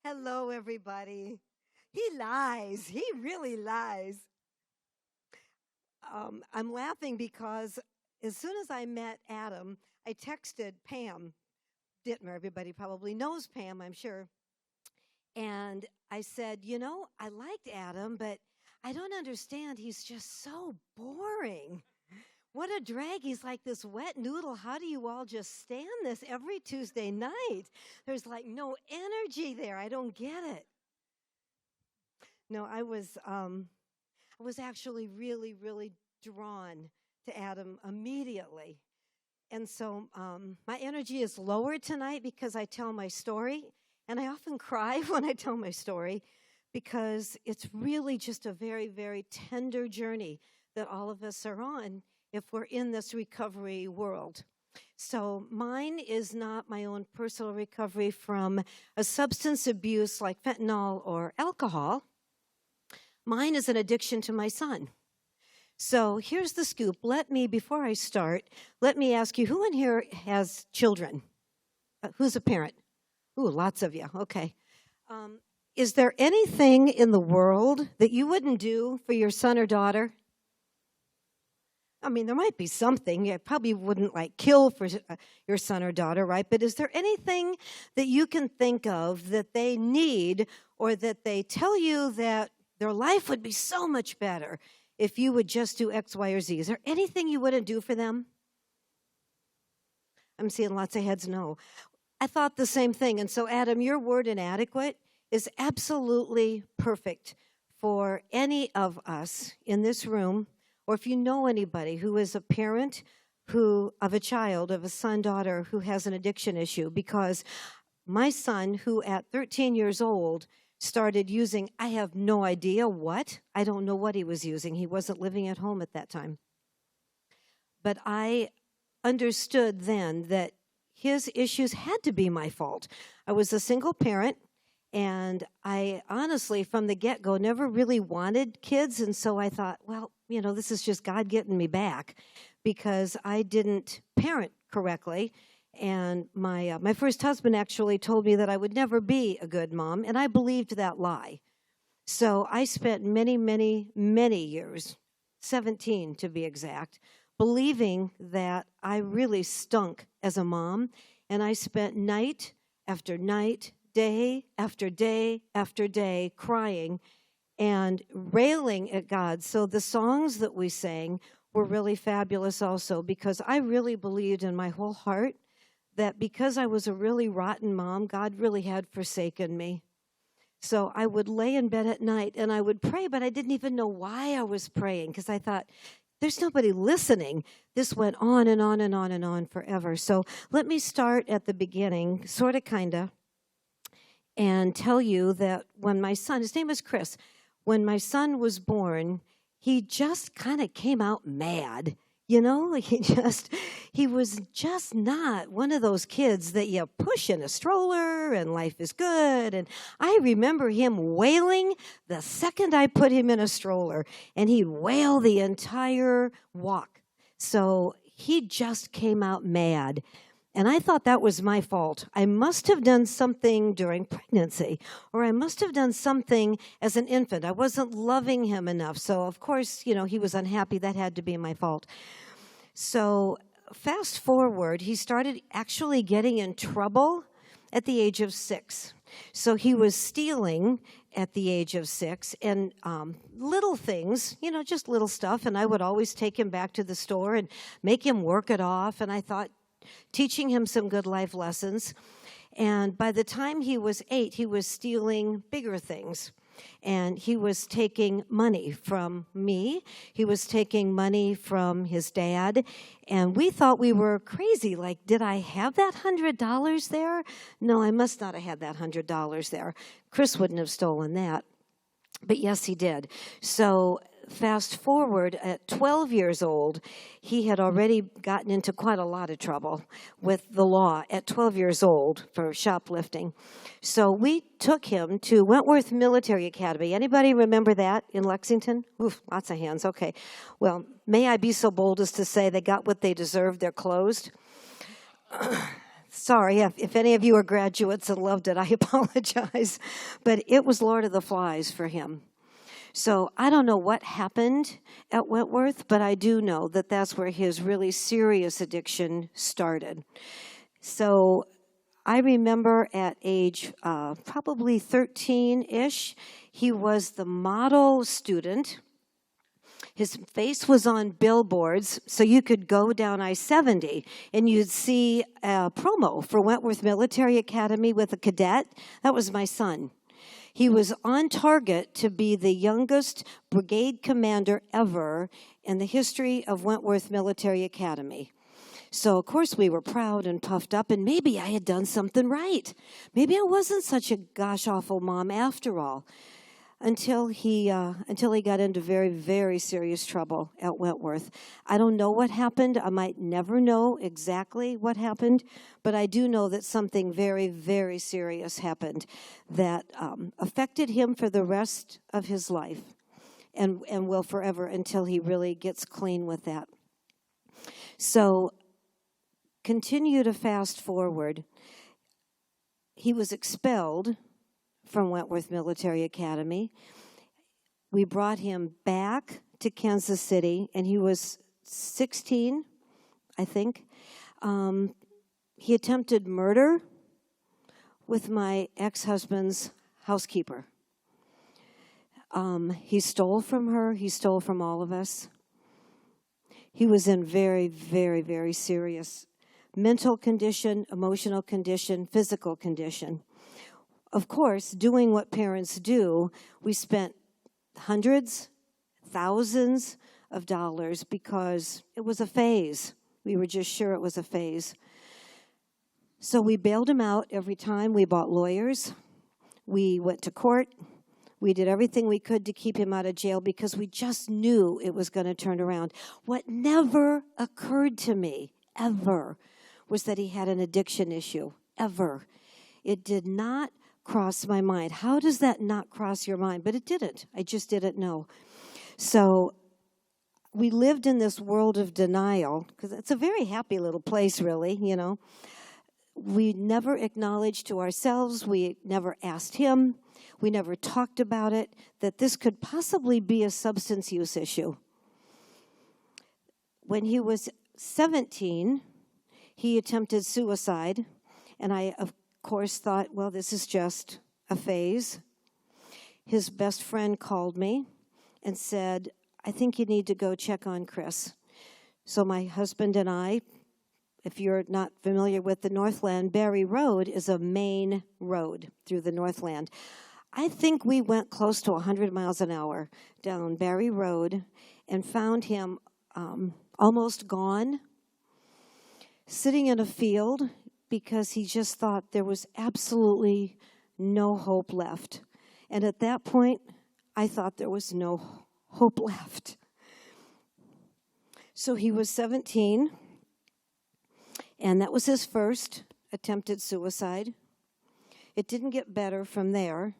Hello, everybody. He lies. He really lies. I'm laughing because as soon as I met Adam, I texted Pam Dittmer. Everybody probably knows Pam, I'm sure. And I said, I liked Adam, but I don't understand. He's just so boring. What a drag. He's like this wet noodle. How do you all just stand this every Tuesday night? There's like no energy there. I don't get it. No, I was actually really, really drawn to Adam immediately. And so my energy is lower tonight because I tell my story. And I often cry when I tell my story because it's really just a very, very tender journey that all of us are on if we're in this recovery world. So mine is not my own personal recovery from a substance abuse like fentanyl or alcohol. Mine is an addiction to my son. So here's the scoop. Before I start, let me ask you, who in here has children? Who's a parent? Ooh, lots of you. Okay. Is there anything in the world that you wouldn't do for your son or daughter? I mean, there might be something. You probably wouldn't kill for your son or daughter, right? But is there anything that you can think of that they need or that they tell you that their life would be so much better if you would just do X, Y, or Z? Is there anything you wouldn't do for them? I'm seeing lots of heads no. I thought the same thing. And so, Adam, your word inadequate is absolutely perfect for any of us in this room, or if you know anybody who is a parent of a child, of a son, daughter who has an addiction issue, because my son, who at 13 years old started using, I have no idea what. I don't know what he was using. He wasn't living at home at that time. But I understood then that his issues had to be my fault. I was a single parent, and I honestly, from the get-go, never really wanted kids. And so I thought, well, this is just God getting me back because I didn't parent correctly. And my first husband actually told me that I would never be a good mom, and I believed that lie. So I spent many, many, many years, 17 to be exact, believing that I really stunk as a mom, and I spent night after night, day after day after day crying and railing at God. So the songs that we sang were really fabulous also because I really believed in my whole heart that because I was a really rotten mom, God really had forsaken me. So I would lay in bed at night and I would pray, but I didn't even know why I was praying because I thought, there's nobody listening. This went on and on and on and on forever. So let me start at the beginning, sort of, kind of, and tell you that when my son, his name is Chris, when my son was born, he just kind of came out mad. He was just not one of those kids that you push in a stroller and life is good. And I remember him wailing the second I put him in a stroller, and he'd wail the entire walk. So he just came out mad. And I thought that was my fault. I must have done something during pregnancy, or I must have done something as an infant. I wasn't loving him enough. So, of course, he was unhappy. That had to be my fault. So, fast forward, he started actually getting in trouble at the age of 6. So he was stealing at the age of 6 and little things, just little stuff. And I would always take him back to the store and make him work it off. And I thought, teaching him some good life lessons. And by the time he was 8, he was stealing bigger things. And he was taking money from me. He was taking money from his dad. And we thought we were crazy. Like, did I have that $100 there? No, I must not have had that $100 there. Chris wouldn't have stolen that. But yes, he did. So fast forward, at 12 years old, he had already gotten into quite a lot of trouble with the law at 12 years old for shoplifting. So we took him to Wentworth Military Academy. Anybody remember that in Lexington? Oof, lots of hands. Okay. Well, may I be so bold as to say they got what they deserved. They're closed. Sorry, if any of you are graduates and loved it, I apologize. But it was Lord of the Flies for him. So I don't know what happened at Wentworth, but I do know that that's where his really serious addiction started. So I remember at age probably 13-ish, he was the model student. His face was on billboards, so you could go down I-70 and you'd see a promo for Wentworth Military Academy with a cadet. That was my son. He was on target to be the youngest brigade commander ever in the history of Wentworth Military Academy. So, of course, we were proud and puffed up, and maybe I had done something right. Maybe I wasn't such a gosh-awful mom after all, until he got into very, very serious trouble at Wentworth. I don't know what happened. I might never know exactly what happened, but I do know that something very, very serious happened that affected him for the rest of his life and will forever until he really gets clean with that. So continue to fast forward. He was expelled from Wentworth Military Academy. We brought him back to Kansas City, and he was 16, I think. He attempted murder with my ex-husband's housekeeper. He stole from her. He stole from all of us. He was in very, very, very serious mental condition, emotional condition, physical condition. Of course, doing what parents do, we spent hundreds, thousands of dollars because it was a phase. We were just sure it was a phase. So we bailed him out every time. We bought lawyers. We went to court. We did everything we could to keep him out of jail because we just knew it was going to turn around. What never occurred to me, ever, was that he had an addiction issue, ever. It did not cross my mind. How does that not cross your mind? But it didn't. I just didn't know. So we lived in this world of denial, because it's a very happy little place, really, you know. We never acknowledged to ourselves, we never asked him, we never talked about it, that this could possibly be a substance use issue. When he was 17, he attempted suicide, and I, of course, thought, well, this is just a phase. His best friend called me and said, I think you need to go check on Chris. So my husband and I, if you're not familiar with the Northland, Barry Road is a main road through the Northland. I think we went close to 100 miles an hour down Barry Road and found him almost gone, sitting in a field, because he just thought there was absolutely no hope left. And at that point, I thought there was no hope left. So he was 17, and that was his first attempted suicide. It didn't get better from there.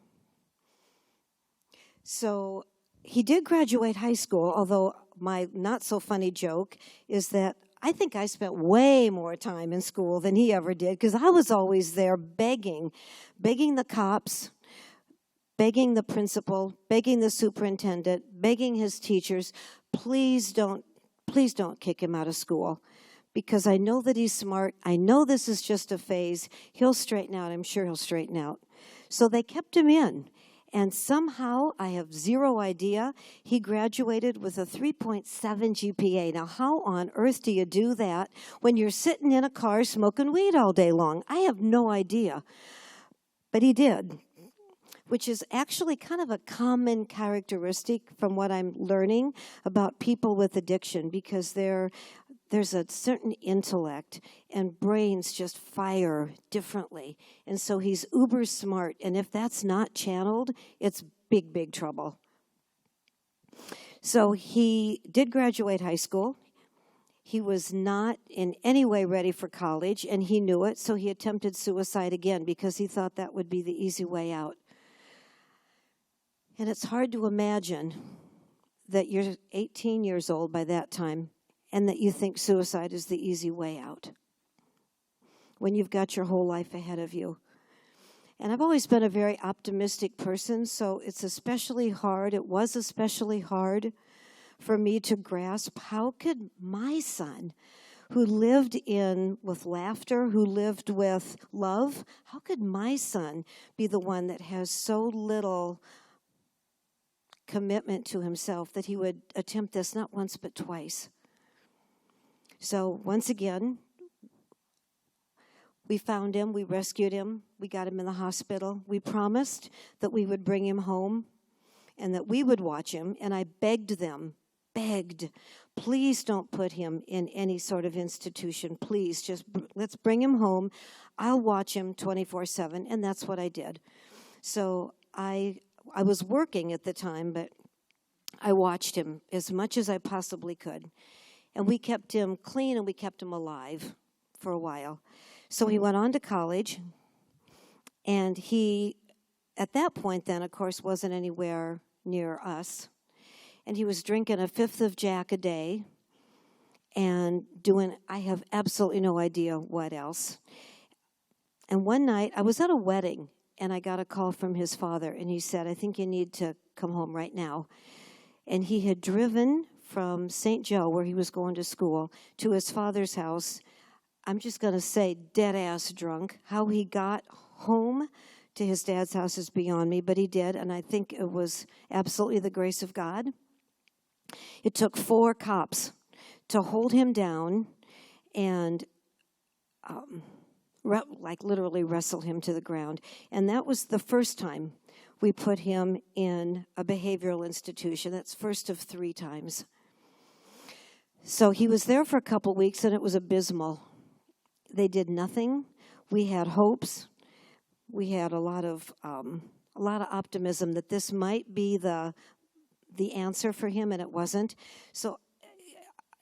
So he did graduate high school, although my not-so-funny joke is that I think I spent way more time in school than he ever did, because I was always there begging the cops, begging the principal, begging the superintendent, begging his teachers, please don't kick him out of school, because I know that he's smart. I know this is just a phase. He'll straighten out. I'm sure he'll straighten out. So they kept him in. And somehow, I have zero idea, he graduated with a 3.7 GPA. Now, how on earth do you do that when you're sitting in a car smoking weed all day long? I have no idea. But he did, which is actually kind of a common characteristic from what I'm learning about people with addiction, because there's a certain intellect and brains just fire differently. And so he's uber smart. And if that's not channeled, it's big, big trouble. So he did graduate high school. He was not in any way ready for college, and he knew it. So he attempted suicide again because he thought that would be the easy way out. And it's hard to imagine that you're 18 years old by that time and that you think suicide is the easy way out. when you've got your whole life ahead of you. And I've always been a very optimistic person, so it was especially hard for me to grasp how could my son, who lived with laughter, who lived with love, how could my son be the one that has so little commitment to himself that he would attempt this not once but twice? So once again, we found him, we rescued him, we got him in the hospital. We promised that we would bring him home and that we would watch him, and I begged, please don't put him in any sort of institution. Please, just let's bring him home. I'll watch him 24/7, and that's what I did. So I was working at the time, but I watched him as much as I possibly could. And we kept him clean and we kept him alive for a while. So he went on to college, and he, at that point then, of course, wasn't anywhere near us. And he was drinking a fifth of Jack a day and doing, I have absolutely no idea what else. And one night, I was at a wedding, and I got a call from his father, and he said, I think you need to come home right now. And he had driven from St. Joe, where he was going to school, to his father's house. I'm just going to say dead-ass drunk. How he got home to his dad's house is beyond me, but he did, and I think it was absolutely the grace of God. It took 4 cops to hold him down and literally wrestle him to the ground. And that was the first time we put him in a behavioral institution. That's first of 3 times. So he was there for a couple weeks, and it was abysmal. They did nothing. We had hopes. We had a lot of optimism that this might be the answer for him, and it wasn't. So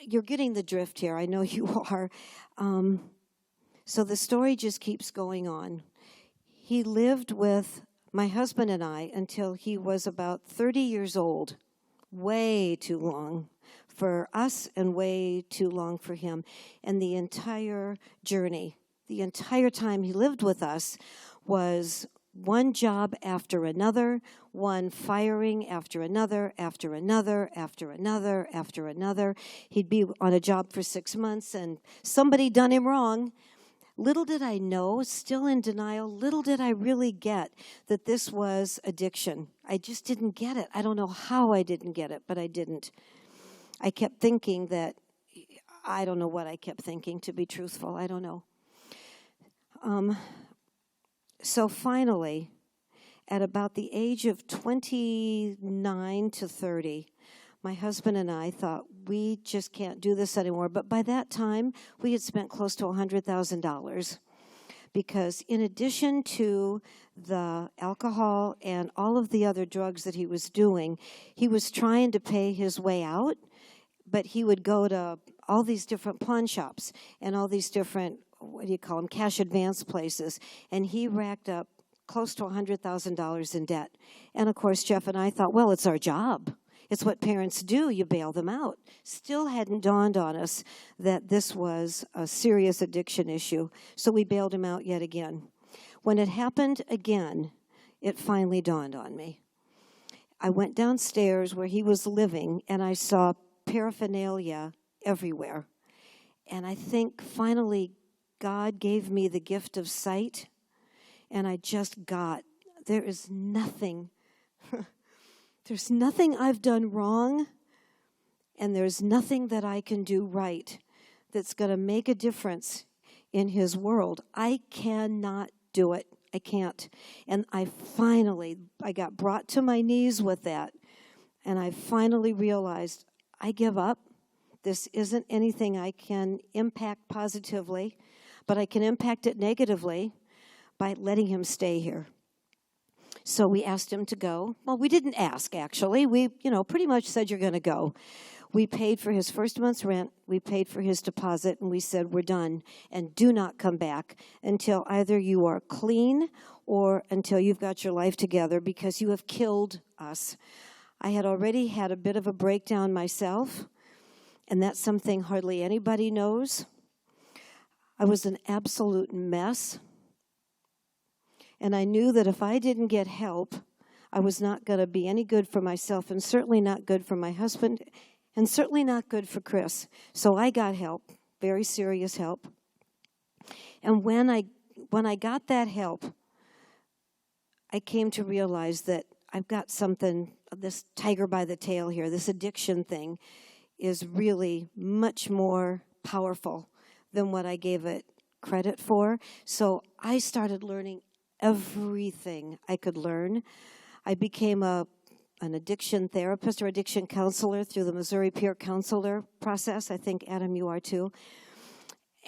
you're getting the drift here. I know you are. So the story just keeps going on. He lived with my husband and I until he was about 30 years old. Way too long for us and way too long for him. And the entire journey, the entire time he lived with us was one job after another, one firing after another, after another, after another, after another. He'd be on a job for 6 months and somebody done him wrong. Little did I know, still in denial, little did I really get that this was addiction. I just didn't get it. I don't know how I didn't get it, but I didn't. I kept thinking that, I don't know what I kept thinking, to be truthful. I don't know. So finally, at about the age of 29 to 30, my husband and I thought, we just can't do this anymore. But by that time, we had spent close to $100,000 because in addition to the alcohol and all of the other drugs that he was doing, he was trying to pay his way out, but he would go to all these different pawn shops and all these different, cash advance places, and he racked up close to $100,000 in debt. And of course, Jeff and I thought, well, it's our job. It's what parents do. You bail them out. Still hadn't dawned on us that this was a serious addiction issue, so we bailed him out yet again. When it happened again, it finally dawned on me. I went downstairs where he was living, and I saw paraphernalia everywhere. And I think finally God gave me the gift of sight, and I just got, there is nothing there's nothing I've done wrong, and there's nothing that I can do right that's going to make a difference in his world. I cannot do it. I can't. And I got brought to my knees with that, and I finally realized I give up. This isn't anything I can impact positively, but I can impact it negatively by letting him stay here. So we asked him to go. Well, we didn't ask, actually. We, pretty much said, you're going to go. We paid for his first month's rent. We paid for his deposit, and we said, we're done. And do not come back until either you are clean or until you've got your life together, because you have killed us. I had already had a bit of a breakdown myself, and that's something hardly anybody knows. I was an absolute mess. And I knew that if I didn't get help, I was not going to be any good for myself, and certainly not good for my husband, and certainly not good for Chris. So I got help, very serious help. And when I got that help, I came to realize that I've got something, this tiger by the tail here, this addiction thing is really much more powerful than what I gave it credit for. So I started learning everything I could learn. I became an addiction therapist or addiction counselor through the Missouri Peer Counselor process. I think, Adam, you are too.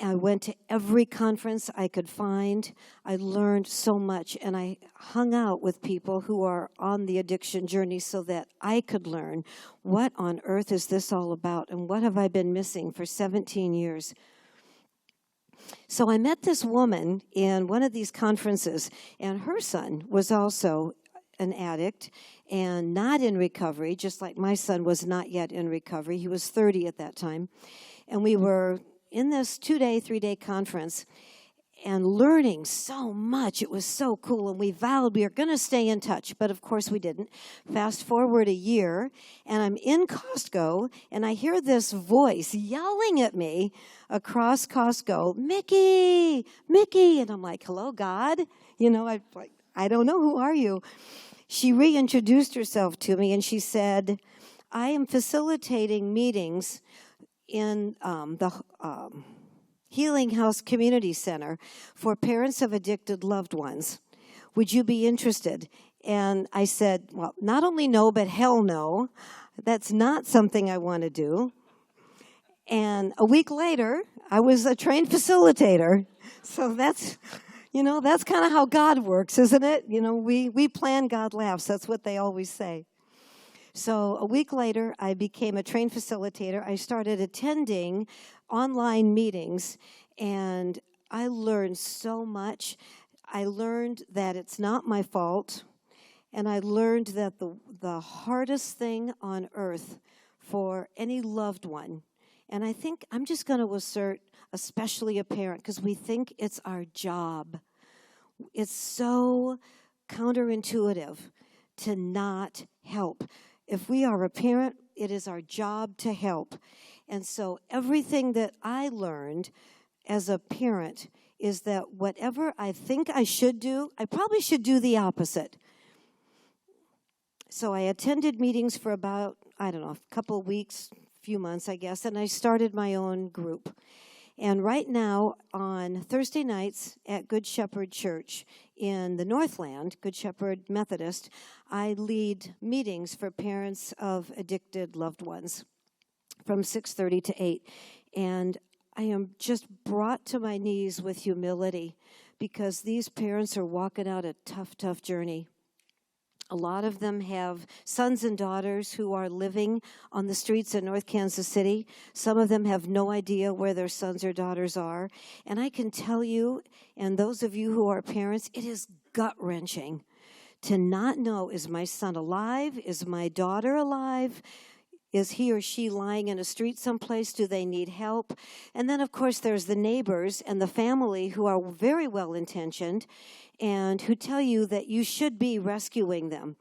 I went to every conference I could find. I learned so much, and I hung out with people who are on the addiction journey so that I could learn what on earth is this all about, and what have I been missing for 17 years. So I met this woman in one of these conferences, and her son was also an addict and not in recovery, just like my son was not yet in recovery. He was 30 at that time. And we were in this 2-day, 3-day conference and learning so much. It was so cool. And we vowed we were going to stay in touch, but of course we didn't. Fast forward a year, and I'm in Costco, and I hear this voice yelling at me across Costco, Mickie, Mickie. And I'm like, hello, God? You know, I don't know, who are you? She reintroduced herself to me, and she said, I am facilitating meetings in the Healing House Community Center for parents of addicted loved ones. Would you be interested? And I said, well, not only no, but hell no. That's not something I want to do. And a week later, I was a trained facilitator. So that's kind of how God works, isn't it? You know, we plan, God laughs. That's what they always say. So a week later, I became a trained facilitator. I started attending online meetings, and I learned so much. I learned that it's not my fault, and I learned that the hardest thing on earth for any loved one, and I think I'm just going to assert, especially a parent, because we think it's our job. It's so counterintuitive to not help. If we are a parent, it is our job to help. And so everything that I learned as a parent is that whatever I think I should do, I probably should do the opposite. So I attended meetings for about, a couple of weeks, few months, I guess, and I started my own group. And right now, on Thursday nights at Good Shepherd Church in the Northland, Good Shepherd Methodist, I lead meetings for parents of addicted loved ones from 6:30 to 8. And I am just brought to my knees with humility because these parents are walking out a tough, tough journey. A lot of them have sons and daughters who are living on the streets in North Kansas City. Some of them have no idea where their sons or daughters are. And I can tell you, and those of you who are parents, it is gut-wrenching to not know, is my son alive? Is my daughter alive? Is he or she lying in a street someplace? Do they need help? And then, of course, there's the neighbors and the family who are very well-intentioned and who tell you that you should be rescuing them.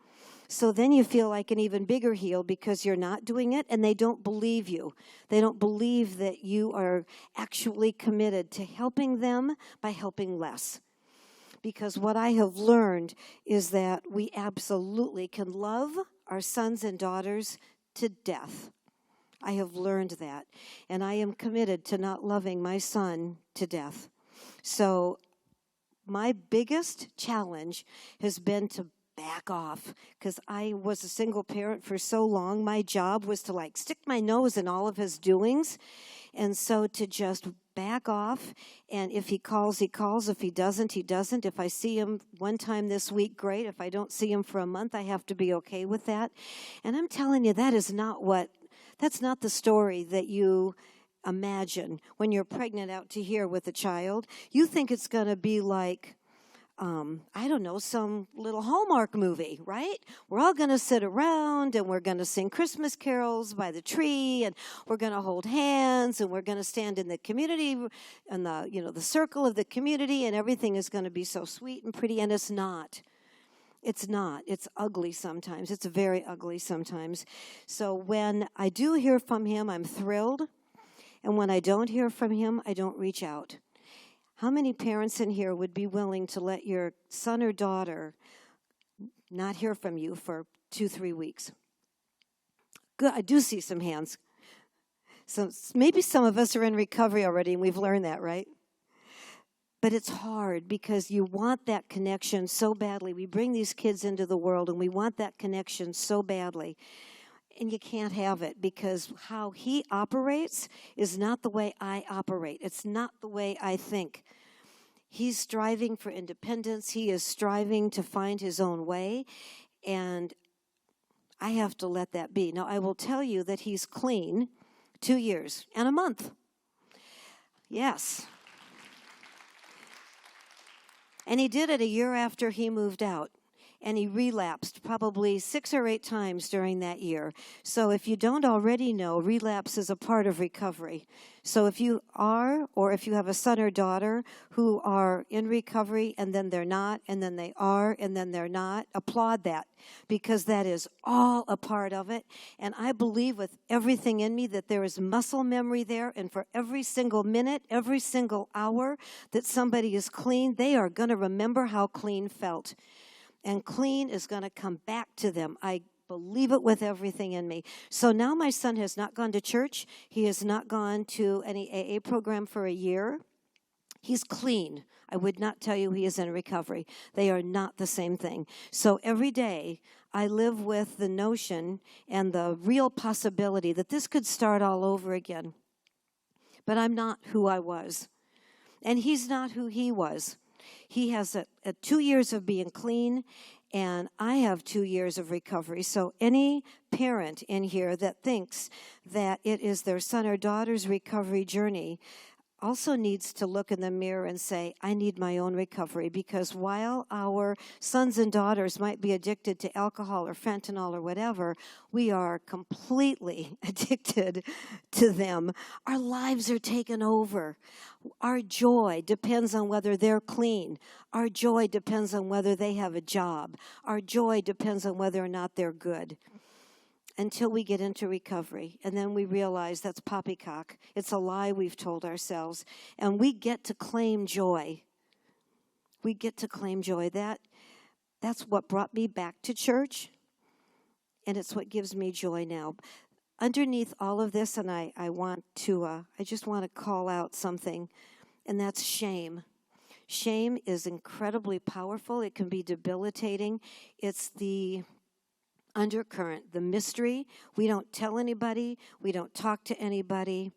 So then you feel like an even bigger heel because you're not doing it, and they don't believe you. They don't believe that you are actually committed to helping them by helping less. Because what I have learned is that we absolutely can love our sons and daughters to death. I have learned that, and I am committed to not loving my son to death. So my biggest challenge has been to back off, because I was a single parent for so long. My job was to stick my nose in all of his doings, and so to just back off, and if he calls, he calls. If he doesn't, he doesn't. If I see him one time this week, great. If I don't see him for a month, I have to be okay with that. And I'm telling you, that's not the story that you imagine when you're pregnant out to here with a child. You think it's going to be like I don't know, some little Hallmark movie, right? We're all going to sit around and we're going to sing Christmas carols by the tree, and we're going to hold hands, and we're going to stand in the community and the circle of the community, and everything is going to be so sweet and pretty, and it's not. It's not. It's ugly sometimes. It's very ugly sometimes. So when I do hear from him, I'm thrilled. And when I don't hear from him, I don't reach out. How many parents in here would be willing to let your son or daughter not hear from you for 2-3 weeks? Good. I do see some hands. So maybe some of us are in recovery already, and we've learned that, right? But it's hard because you want that connection so badly. We bring these kids into the world, and we want that connection so badly. And you can't have it because how he operates is not the way I operate. It's not the way I think. He's striving for independence. He is striving to find his own way, and I have to let that be. Now, I will tell you that he's clean 2 years and a month. Yes. And he did it a year after he moved out. And he relapsed probably 6 or 8 times during that year. So if you don't already know, relapse is a part of recovery. So if you are, or if you have a son or daughter who are in recovery and then they're not, and then they are, and then they're not, applaud that, because that is all a part of it. And I believe with everything in me that there is muscle memory there, and for every single minute, every single hour that somebody is clean, they are going to remember how clean felt. And clean is going to come back to them. I believe it with everything in me. So now my son has not gone to church. He has not gone to any AA program for a year. He's clean. I would not tell you he is in recovery. They are not the same thing. So every day I live with the notion and the real possibility that this could start all over again. But I'm not who I was. And he's not who he was. He has a 2 years of being clean, and I have 2 years of recovery. So any parent in here that thinks that it is their son or daughter's recovery journey also needs to look in the mirror and say, I need my own recovery, because while our sons and daughters might be addicted to alcohol or fentanyl or whatever, we are completely addicted to them. Our lives are taken over. Our joy depends on whether they're clean. Our joy depends on whether they have a job. Our joy depends on whether or not they're good. Until we get into recovery. And then we realize that's poppycock. It's a lie we've told ourselves. And we get to claim joy. We get to claim joy. That's what brought me back to church. And it's what gives me joy now. Underneath all of this, and I just want to call out something, and that's shame. Shame is incredibly powerful. It can be debilitating. It's the undercurrent, the mystery. We don't tell anybody. We don't talk to anybody.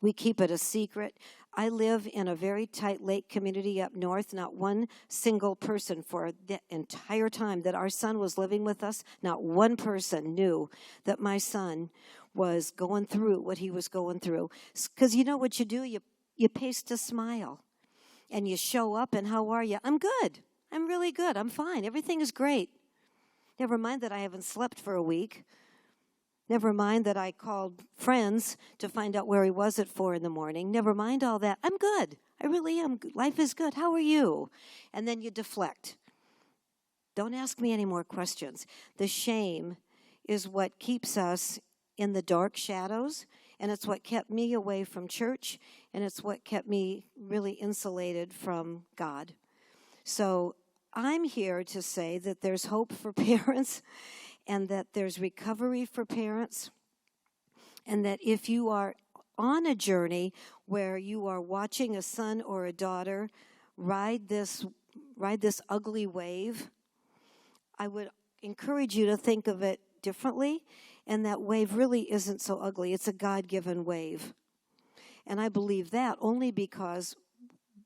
We keep it a secret. I live in a very tight lake community up north. Not one single person for the entire time that our son was living with us, not one person knew that my son was going through what he was going through. Because you know what you do? You paste a smile. And you show up, and how are you? I'm good. I'm really good. I'm fine. Everything is great. Never mind that I haven't slept for a week. Never mind that I called friends to find out where he was at 4 a.m. Never mind all that. I'm good. I really am. Life is good. How are you? And then you deflect. Don't ask me any more questions. The shame is what keeps us in the dark shadows, and it's what kept me away from church, and it's what kept me really insulated from God. So I'm here to say that there's hope for parents, and that there's recovery for parents, and that if you are on a journey where you are watching a son or a daughter ride this ugly wave, I would encourage you to think of it differently, and that wave really isn't so ugly. It's a God-given wave. And I believe that only because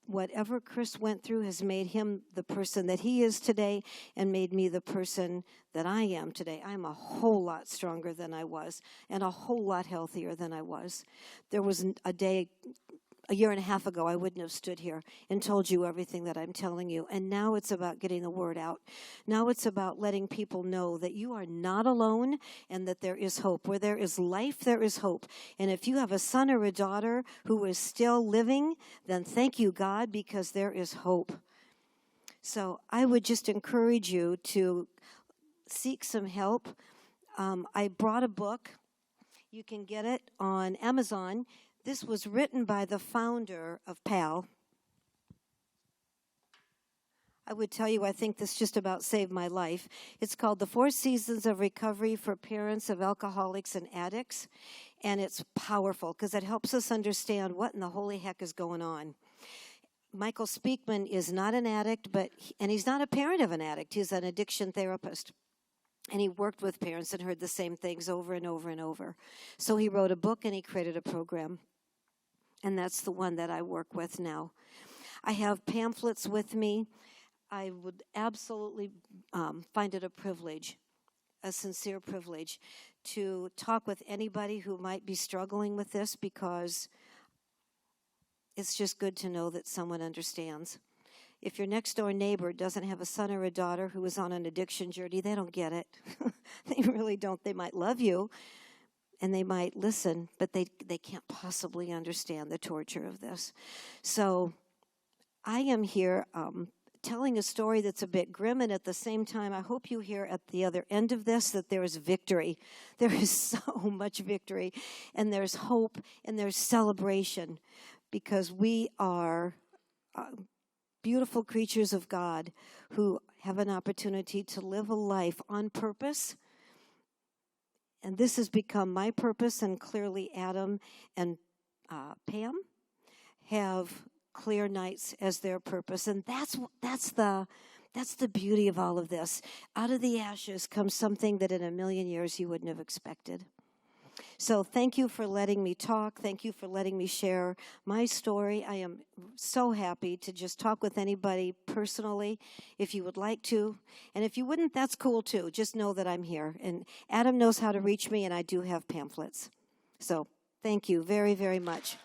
whatever Chris went through has made him the person that he is today, and made me the person that I am today. I'm a whole lot stronger than I was, and a whole lot healthier than I was. There was a day a year and a half ago, I wouldn't have stood here and told you everything that I'm telling you. And now it's about getting the word out. Now it's about letting people know that you are not alone and that there is hope. Where there is life, there is hope. And if you have a son or a daughter who is still living, then thank you, God, because there is hope. So I would just encourage you to seek some help. I brought a book. You can get it on Amazon. This was written by the founder of PAL. I would tell you, I think this just about saved my life. It's called The 4 Seasons of Recovery for Parents of Alcoholics and Addicts. And it's powerful because it helps us understand what in the holy heck is going on. Michael Speakman is not an addict, and he's not a parent of an addict. He's an addiction therapist. And he worked with parents and heard the same things over and over and over. So he wrote a book and he created a program. And that's the one that I work with now. I have pamphlets with me. I would absolutely find it a privilege, a sincere privilege, to talk with anybody who might be struggling with this, because it's just good to know that someone understands. If your next door neighbor doesn't have a son or a daughter who is on an addiction journey, they don't get it. They really don't. They might love you and they might listen, but they can't possibly understand the torture of this. So I am here telling a story that's a bit grim, and at the same time, I hope you hear at the other end of this that there is victory. There is so much victory, and there's hope, and there's celebration, because we are beautiful creatures of God who have an opportunity to live a life on purpose. And this has become my purpose, and clearly Adam and Pam have clear nights as their purpose. And that's the beauty of all of this. Out of the ashes comes something that in a million years you wouldn't have expected. So thank you for letting me talk. Thank you for letting me share my story. I am so happy to just talk with anybody personally if you would like to. And if you wouldn't, that's cool too. Just know that I'm here. And Adam knows how to reach me, and I do have pamphlets. So thank you very, very much.